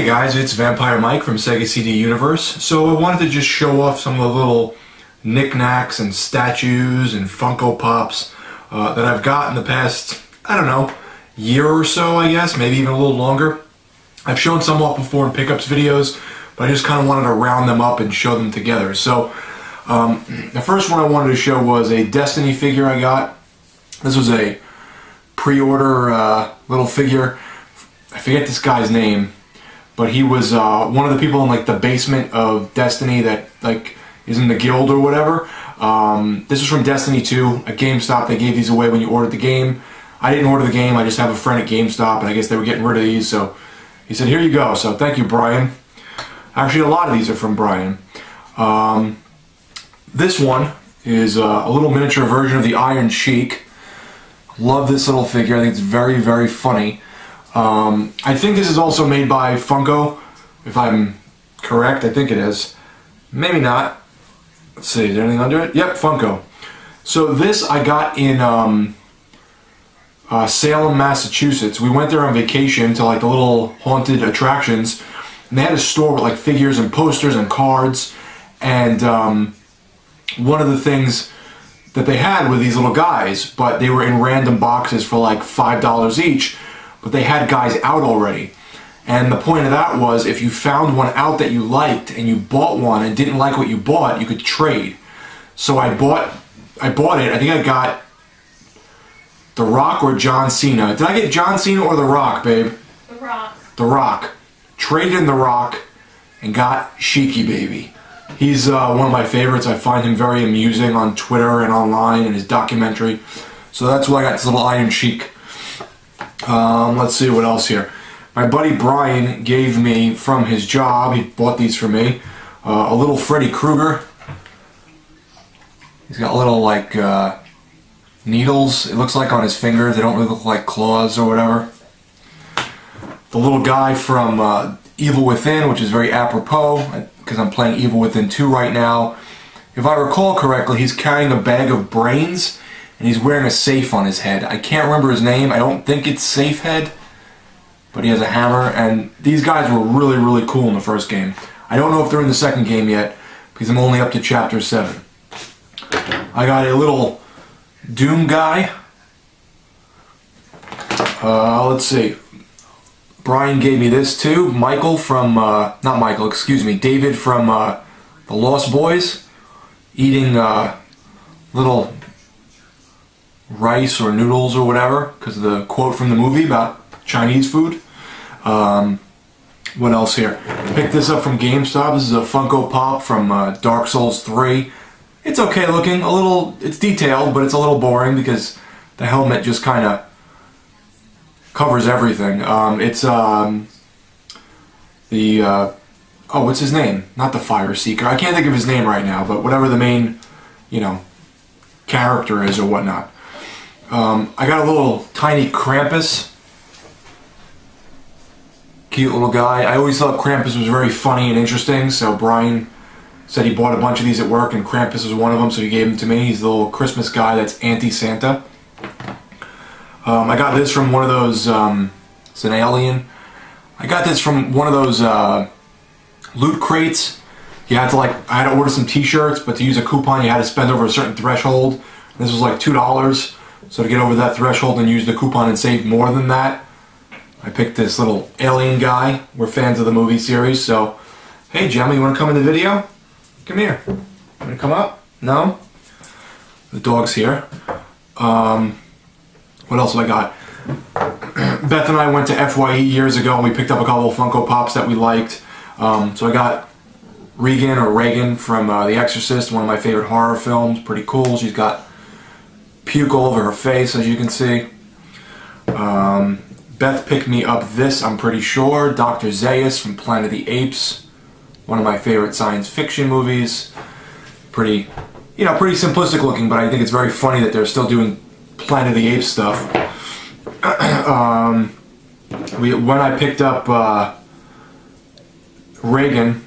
Hey guys, it's Vampire Mike from Sega CD Universe. So I wanted to just show off some of the little knickknacks and statues and Funko Pops that I've got in the past, I don't know, year or so, I guess, maybe even a little longer. I've shown some off before in pickups videos, but I just kind of wanted to round them up and show them together. So the first one I wanted to show was a Destiny figure I got. This was a pre-order little figure. I forget this guy's name, but he was one of the people in like the basement of Destiny that like is in the guild or whatever. This was from Destiny 2 at GameStop. They gave these away when you ordered the game. I didn't order the game. I just have a friend at GameStop, and I guess they were getting rid of these, so he said, "Here you go." So thank you, Brian. Actually, a lot of these are from Brian. This one is a little miniature version of the Iron Sheik. Love this little figure. I think it's very, very funny. I think this is also made by Funko, if I'm correct. I think it is. Maybe not. Let's see, is there anything under it? Yep, Funko. So this I got in Salem, Massachusetts. We went there on vacation to like the little haunted attractions, and they had a store with like figures and posters and cards, and one of the things that they had were these little guys, but they were in random boxes for like $5 each. But they had guys out already. And the point of that was if you found one out that you liked and you bought one and didn't like what you bought, you could trade. So I bought it. I think I got The Rock or John Cena. Did I get John Cena or The Rock, babe? The Rock. The Rock. Traded in The Rock and got Sheiky Baby. He's one of my favorites. I find him very amusing on Twitter and online in his documentary. So that's why I got this little Iron Sheik. Let's see what else here. My buddy Brian gave me from his job, he bought these for me, a little Freddy Krueger. He's got little like needles, it looks like on his fingers. They don't really look like claws or whatever. The little guy from Evil Within, which is very apropos because I'm playing Evil Within 2 right now. If I recall correctly, he's carrying a bag of brains and he's wearing a safe on his head. I can't remember his name. I don't think it's Safehead, but he has a hammer. And these guys were really, really cool in the first game. I don't know if they're in the second game yet because I'm only up to Chapter 7. I got a little Doom guy. Let's see. Brian gave me this too. Michael from, not Michael, excuse me, David from The Lost Boys, eating little rice or noodles or whatever because of the quote from the movie about Chinese food. What else here? Picked this up from GameStop. This is a Funko Pop from Dark Souls 3. It's okay looking, a little, it's detailed, but it's a little boring because the helmet just kind of covers everything. It's oh, what's his name? Not the Fire Seeker. I can't think of his name right now, but whatever the main, you know, character is or whatnot. I got a little tiny Krampus. Cute little guy. I always thought Krampus was very funny and interesting, so Brian said he bought a bunch of these at work and Krampus was one of them, so he gave them to me. He's the little Christmas guy that's anti-Santa. I got this from one of those, it's an alien. I got this from one of those loot crates. You had to like, I had to order some t-shirts, but to use a coupon you had to spend over a certain threshold. This was like $2. So to get over that threshold and use the coupon and save more than that, I picked this little alien guy. We're fans of the movie series, so hey Gemma, you want to come in the video? Come here. You want to come up? No? The dog's here. What else have I got? Beth and I went to FYE years ago and we picked up a couple of Funko Pops that we liked. So I got Regan from The Exorcist, one of my favorite horror films. Pretty cool. She's got puke all over her face, as you can see. Beth picked me up this, I'm pretty sure, Dr. Zaius from Planet of the Apes, one of my favorite science fiction movies. Pretty, you know, pretty simplistic looking, but I think it's very funny that they're still doing Planet of the Apes stuff. When I picked up Reagan,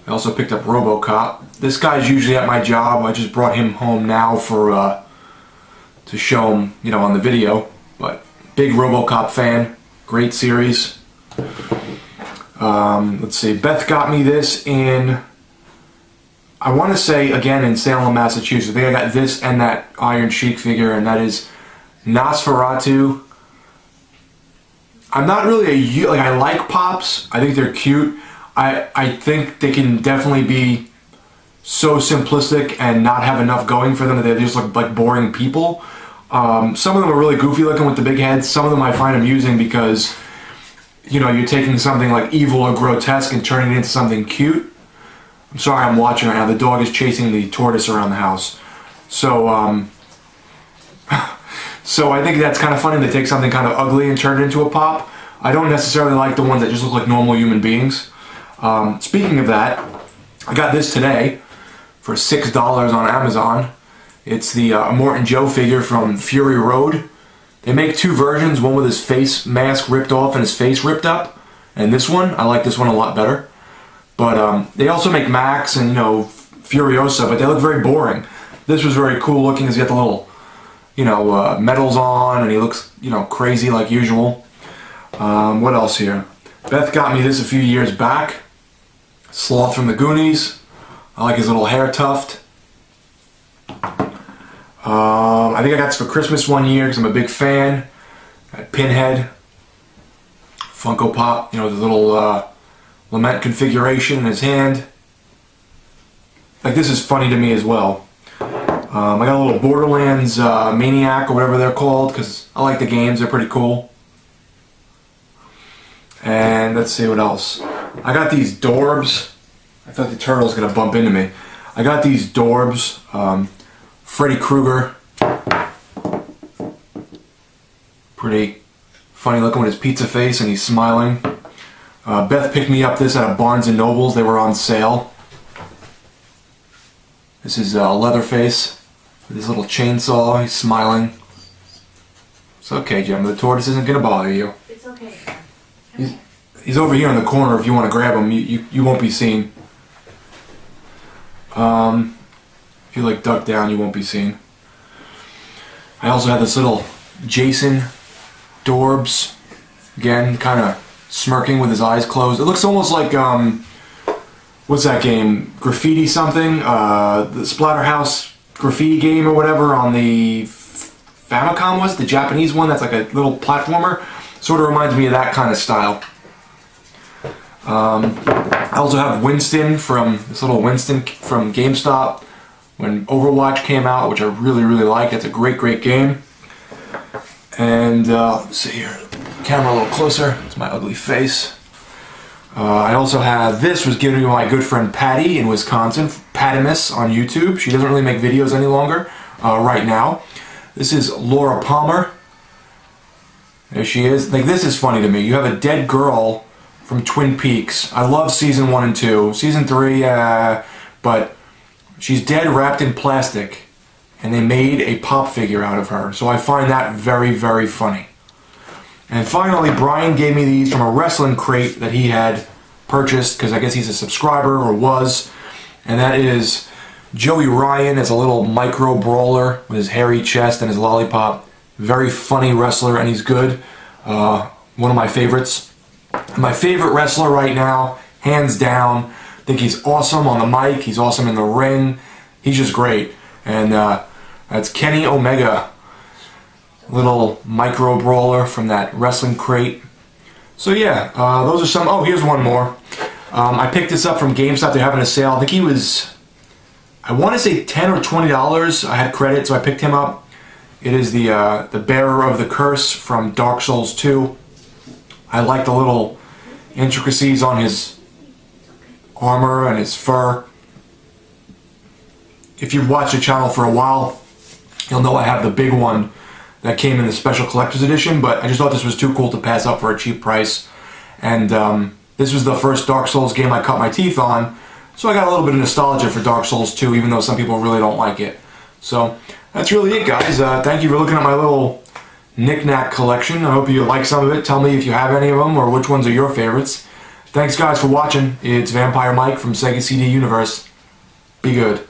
I also picked up RoboCop. This guy's usually at my job. I just brought him home now for to show him, you know, on the video. But big RoboCop fan, great series. Let's see, Beth got me this in, I want to say, again, in Salem, Massachusetts. I think I got this and that Iron Sheik figure, and that is Nosferatu. I'm not really like, I like Pops. I think they're cute. I think they can definitely be so simplistic and not have enough going for them that they just look like boring people. Some of them are really goofy looking with the big heads. Some of them I find amusing because, you know, you're taking something like evil or grotesque and turning it into something cute. I'm sorry, I'm watching right now. The dog is chasing the tortoise around the house. So, so I think that's kind of funny. They take something kind of ugly and turn it into a pop. I don't necessarily like the ones that just look like normal human beings. Speaking of that, I got this today for $6 on Amazon. It's the Immortan Joe figure from Fury Road. They make two versions, one with his face mask ripped off and his face ripped up. And this one, I like this one a lot better. But they also make Max and, you know, Furiosa, but they look very boring. This was very cool looking. He's got the little, you know, medals on, and he looks, you know, crazy like usual. What else here? Beth got me this a few years back. Sloth from the Goonies. I like his little hair tuft. I think I got this for Christmas one year because I'm a big fan. Got Pinhead. Funko Pop, you know, the little lament configuration in his hand. Like, this is funny to me as well. I got a little Borderlands Maniac or whatever they're called because I like the games, they're pretty cool. And let's see what else. I got these Dorbs. I thought the turtle was going to bump into me. I got these Dorbs. Freddy Krueger. Pretty funny looking with his pizza face and he's smiling. Beth picked me up this at a Barnes & Nobles. They were on sale. This is Leatherface with his little chainsaw. He's smiling. It's okay, Gemma. The tortoise isn't going to bother you. It's okay. He's over here in the corner if you want to grab him. You won't be seen. If you like duck down, you won't be seen. I also have this little Jason Dorbs. Again, kind of smirking with his eyes closed. It looks almost like, what's that game? Graffiti something? The Splatterhouse graffiti game or whatever on the Famicom was? The Japanese one that's like a little platformer. Sort of reminds me of that kind of style. I also have Winston from, this little Winston from GameStop when Overwatch came out, which I really, really like. It's a great, great game. And let's see here, camera a little closer. It's my ugly face. I also have, this was given to me by my good friend Patty in Wisconsin, Patimus on YouTube. She doesn't really make videos any longer right now. This is Laura Palmer. There she is. Like, this is funny to me. You have a dead girl from Twin Peaks. I love season 1 and 2. Season 3, but she's dead wrapped in plastic, and they made a pop figure out of her. So I find that very, very funny. And finally, Brian gave me these from a wrestling crate that he had purchased, because I guess he's a subscriber, or was. And that is Joey Ryan as a little micro brawler with his hairy chest and his lollipop. Very funny wrestler, and he's good. One of my favorites. My favorite wrestler right now, hands down. I think he's awesome on the mic. He's awesome in the ring. He's just great. And that's Kenny Omega. Little micro brawler from that wrestling crate. So yeah, those are some. Oh, here's one more. I picked this up from GameStop. They're having a sale. I think he was, I want to say $10 or $20. I had credit, so I picked him up. It is the bearer of the curse from Dark Souls 2. I like the little intricacies on his armor and his fur. If you've watched the channel for a while, you'll know I have the big one that came in the special collector's edition, but I just thought this was too cool to pass up for a cheap price. And this was the first Dark Souls game I cut my teeth on, so I got a little bit of nostalgia for Dark Souls 2, even though some people really don't like it. So that's really it, guys. Thank you for looking at my little knick-knack collection. I hope you like some of it. Tell me if you have any of them or which ones are your favorites. Thanks, guys, for watching. It's Vampire Mike from Sega CD Universe. Be good.